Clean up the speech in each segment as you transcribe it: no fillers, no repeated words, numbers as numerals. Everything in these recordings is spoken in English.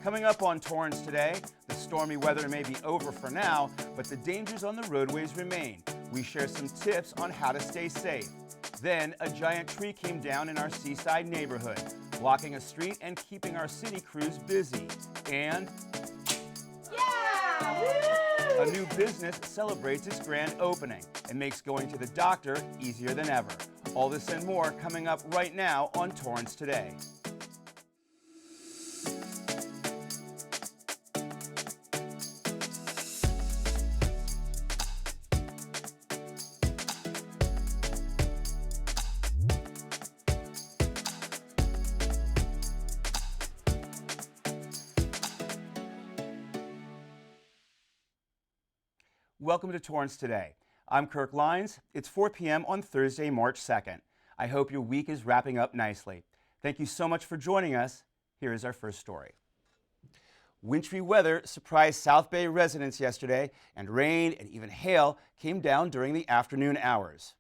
Coming up on Torrance Today, the stormy weather may be over for now, but the dangers on the roadways remain. We share some tips on how to stay safe. Then, a giant tree came down in our seaside neighborhood, blocking a street and keeping our city crews busy. And a new business celebrates its grand opening and makes going to the doctor easier than ever. All this and more coming up right now on Torrance Today. Welcome to Torrance Today. I'm Kirk Lyons. It's 4 p.m. on Thursday, March 2nd. I hope your week is wrapping up nicely. Thank you so much for joining us. Here is our first story. Wintry weather surprised South Bay residents yesterday, and rain and even hail came down during the afternoon hours.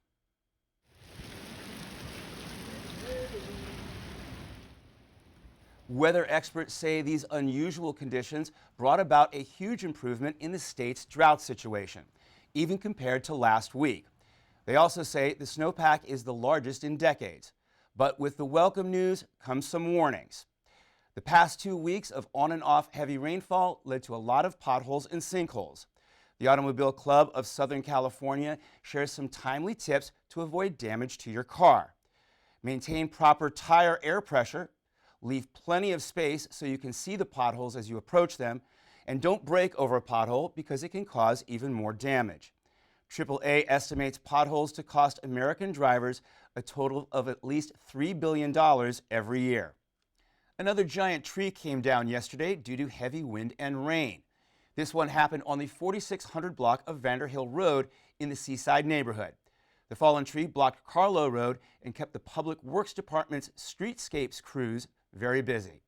Weather experts say these unusual conditions brought about a huge improvement in the state's drought situation, even compared to last week. They also say the snowpack is the largest in decades. But with the welcome news comes some warnings. The past 2 weeks of on and off heavy rainfall led to a lot of potholes and sinkholes. The Automobile Club of Southern California shares some timely tips to avoid damage to your car. Maintain proper tire air pressure. Leave plenty of space so you can see the potholes as you approach them, and don't brake over a pothole because it can cause even more damage. AAA estimates potholes to cost American drivers a total of at least $3 billion every year. Another giant tree came down yesterday due to heavy wind and rain. This one happened on the 4600 block of Vanderhill Road in the Seaside neighborhood. The fallen tree blocked Carlo Road and kept the Public Works Department's streetscapes crews very busy.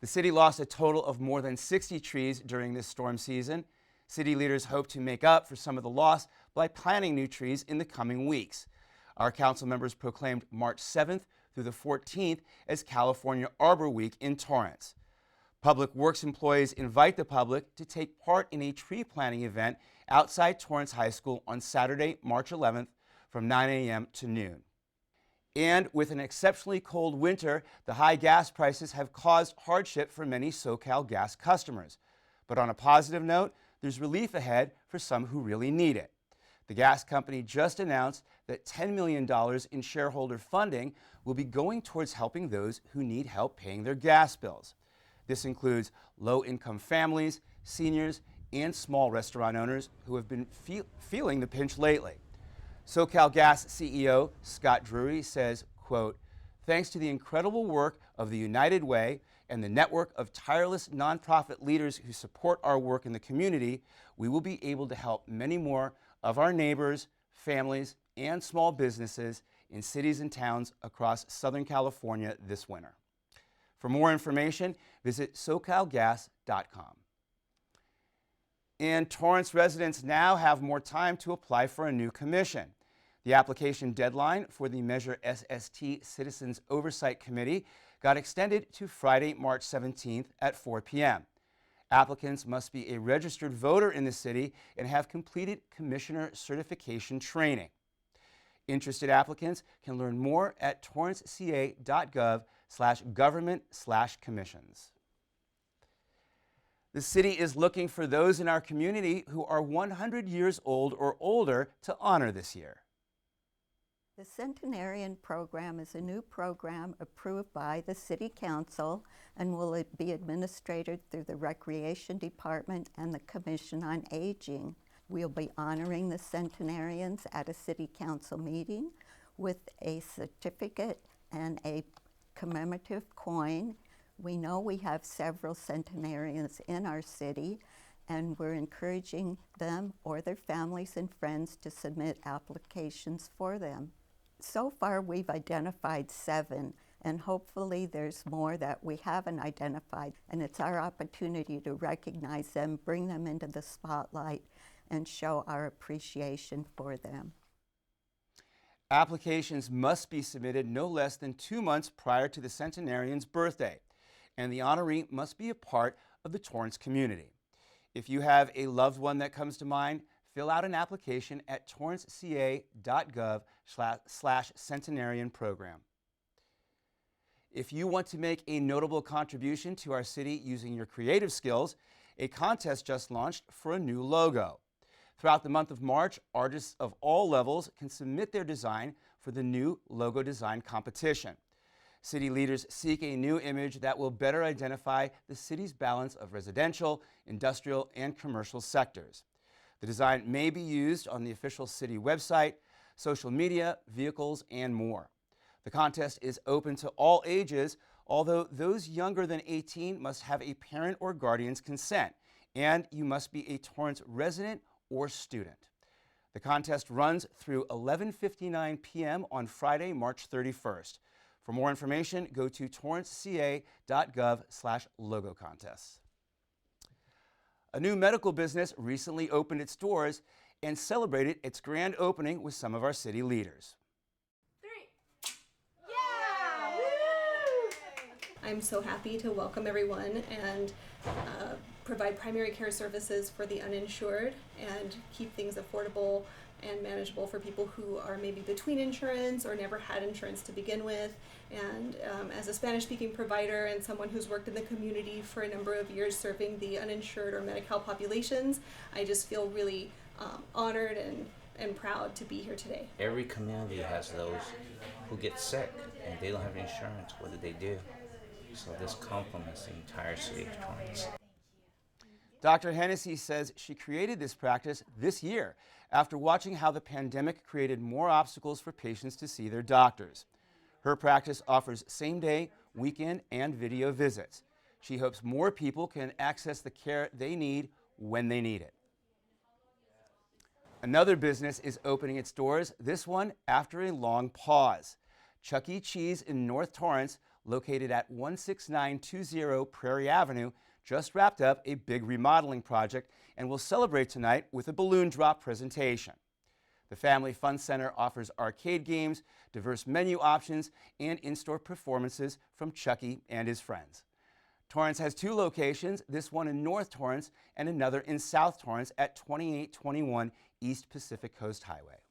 The city lost a total of more than 60 trees during this storm season. City leaders hope to make up for some of the loss by planting new trees in the coming weeks. Our council members proclaimed March 7th through the 14th as California Arbor Week in Torrance. Public Works employees invite the public to take part in a tree planting event outside Torrance High School on Saturday, March 11th from 9 a.m. to noon. And with an exceptionally cold winter, the high gas prices have caused hardship for many SoCal gas customers. But on a positive note, there's relief ahead for some who really need it. The gas company just announced that $10 million in shareholder funding will be going towards helping those who need help paying their gas bills. This includes low-income families, seniors, and small restaurant owners who have been feeling the pinch lately. SoCal Gas CEO Scott Drury says, quote, "Thanks to the incredible work of the United Way and the network of tireless nonprofit leaders who support our work in the community, we will be able to help many more of our neighbors, families, and small businesses in cities and towns across Southern California this winter." For more information, visit socalgas.com. And Torrance residents now have more time to apply for a new commission. The application deadline for the Measure SST Citizens Oversight Committee got extended to Friday, March 17th at 4 p.m. Applicants must be a registered voter in the city and have completed commissioner certification training. Interested applicants can learn more at torranceca.gov/government/commissions. The city is looking for those in our community who are 100 years old or older to honor this year. The Centenarian program is a new program approved by the City Council and will be administered through the Recreation Department and the Commission on Aging. We'll be honoring the centenarians at a City Council meeting with a certificate and a commemorative coin. We know we have several centenarians in our city, and we're encouraging them or their families and friends to submit applications for them. So far, we've identified 7, and hopefully there's more that we haven't identified, and it's our opportunity to recognize them, bring them into the spotlight, and show our appreciation for them. Applications must be submitted no less than 2 months prior to the centenarian's birthday. and the honoree must be a part of the Torrance community. If you have a loved one that comes to mind, fill out an application at torranceca.gov/centenarian program. If you want to make a notable contribution to our city using your creative skills, a contest just launched for a new logo. Throughout the month of March, artists of all levels can submit their design for the new logo design competition. City leaders seek a new image that will better identify the city's balance of residential, industrial, and commercial sectors. The design may be used on the official city website, social media, vehicles, and more. The contest is open to all ages, although those younger than 18 must have a parent or guardian's consent, and you must be a Torrance resident or student. The contest runs through 11:59 p.m. on Friday, March 31st. For more information, go to torranceca.gov/logo contests. A new medical business recently opened its doors and celebrated its grand opening with some of our city leaders. I'm so happy to welcome everyone and provide primary care services for the uninsured and keep things affordable and manageable for people who are maybe between insurance or never had insurance to begin with. And as a Spanish-speaking provider and someone who's worked in the community for a number of years serving the uninsured or Medi-Cal populations, I just feel really honored and proud to be here today. Every community has those who get sick and they don't have insurance. What do they do? So this complements the entire city of Torrance. Dr. Hennessy says she created this practice this year after watching how the pandemic created more obstacles for patients to see their doctors. Her practice offers same-day, weekend, and video visits. She hopes more people can access the care they need when they need it. Another business is opening its doors, this one after a long pause. Chuck E. Cheese in North Torrance, located at 16920 Prairie Avenue, just wrapped up a big remodeling project and will celebrate tonight with a balloon drop presentation. The Family Fun Center offers arcade games, diverse menu options, and in-store performances from Chucky and his friends. Torrance has two locations, this one in North Torrance and another in South Torrance at 2821 East Pacific Coast Highway.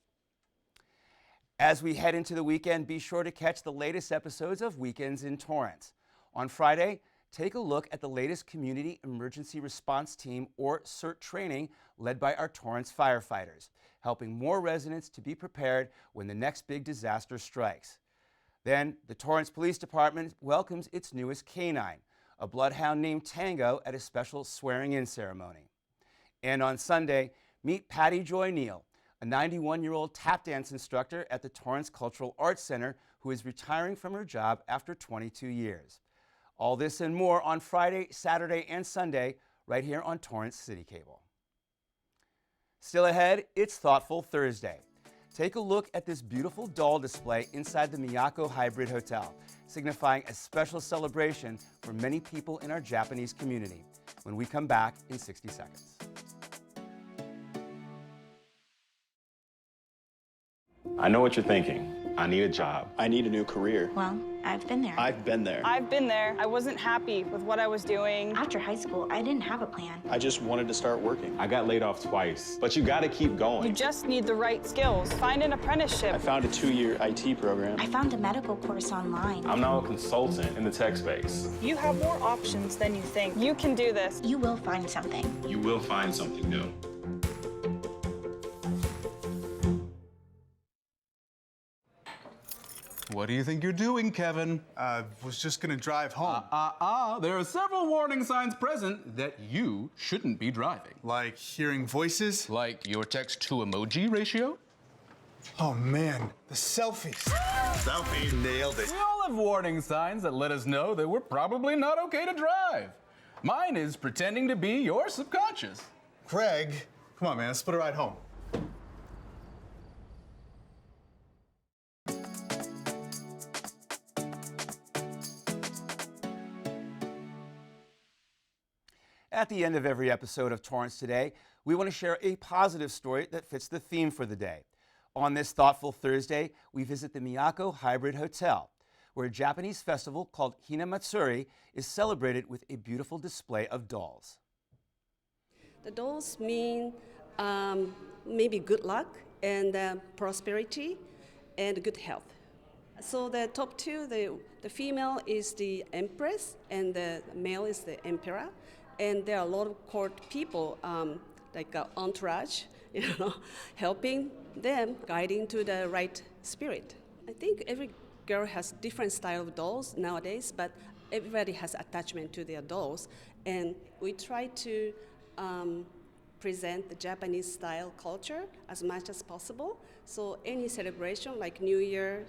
As we head into the weekend, be sure to catch the latest episodes of Weekends in Torrance. On Friday, take a look at the latest Community Emergency Response Team, or CERT training, led by our Torrance firefighters, helping more residents to be prepared when the next big disaster strikes. Then, the Torrance Police Department welcomes its newest canine, a bloodhound named Tango, at a special swearing-in ceremony. And on Sunday, meet Patty Joy Neal, a 91-year-old tap dance instructor at the Torrance Cultural Arts Center who is retiring from her job after 22 years. All this and more on Friday, Saturday, and Sunday right here on Torrance City Cable. Still ahead, it's Thoughtful Thursday. Take a look at this beautiful doll display inside the Miyako Hybrid Hotel, signifying a special celebration for many people in our Japanese community, when we come back in 60 seconds. I know what you're thinking. I need a job. I need a new career. Well, I've been there. I've been there. I've been there. I wasn't happy with what I was doing. After high school, I didn't have a plan. I just wanted to start working. I got laid off twice, but you gotta keep going. You just need the right skills. Find an apprenticeship. I found a 2-year IT program. I found a medical course online. I'm now a consultant in the tech space. You have more options than you think. You can do this. You will find something. You will find something new. What do you think you're doing, Kevin? Was just gonna drive home. There are several warning signs present that you shouldn't be driving. Like hearing voices? Like your text-to-emoji ratio? Oh man, the selfies. Selfie. Nailed it. We all have warning signs that let us know that we're probably not okay to drive. Mine is pretending to be your subconscious. Craig, come on man, let's split a ride home. At the end of every episode of Torrance Today, we want to share a positive story that fits the theme for the day. On this Thoughtful Thursday, we visit the Miyako Hybrid Hotel, where a Japanese festival called Hina Matsuri is celebrated with a beautiful display of dolls. The dolls mean maybe good luck and prosperity and good health. So the top two, the female is the empress and the male is the emperor. And there are a lot of court people, like entourage, helping them, guiding to the right spirit. I think every girl has different style of dolls nowadays, but everybody has attachment to their dolls. And we try to present the Japanese style culture as much as possible. So any celebration like New Year,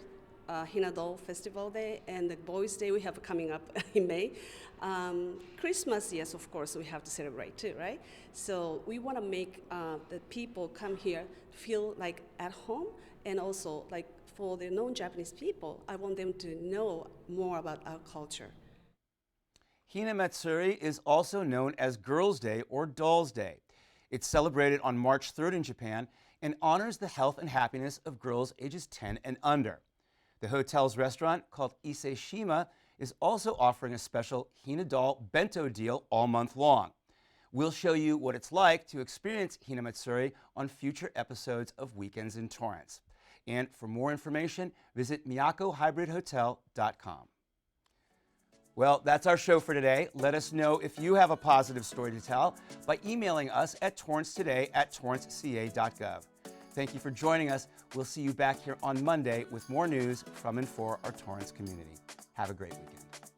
Hina Doll Festival Day, and the Boys' Day we have coming up in May. Christmas, yes, of course, we have to celebrate too, right? So we want to make the people come here feel like at home, and also like for the non-Japanese people, I want them to know more about our culture. Hina Matsuri is also known as Girls' Day or Dolls' Day. It's celebrated on March 3rd in Japan and honors the health and happiness of girls ages 10 and under. The hotel's restaurant, called Ise Shima, is also offering a special Hina doll bento deal all month long. We'll show you what it's like to experience Hina Matsuri on future episodes of Weekends in Torrance. And for more information, visit miyakohybridhotel.com. Well, that's our show for today. Let us know if you have a positive story to tell by emailing us at torrancetoday@torranceca.gov. Thank you for joining us. We'll see you back here on Monday with more news from and for our Torrance community. Have a great weekend.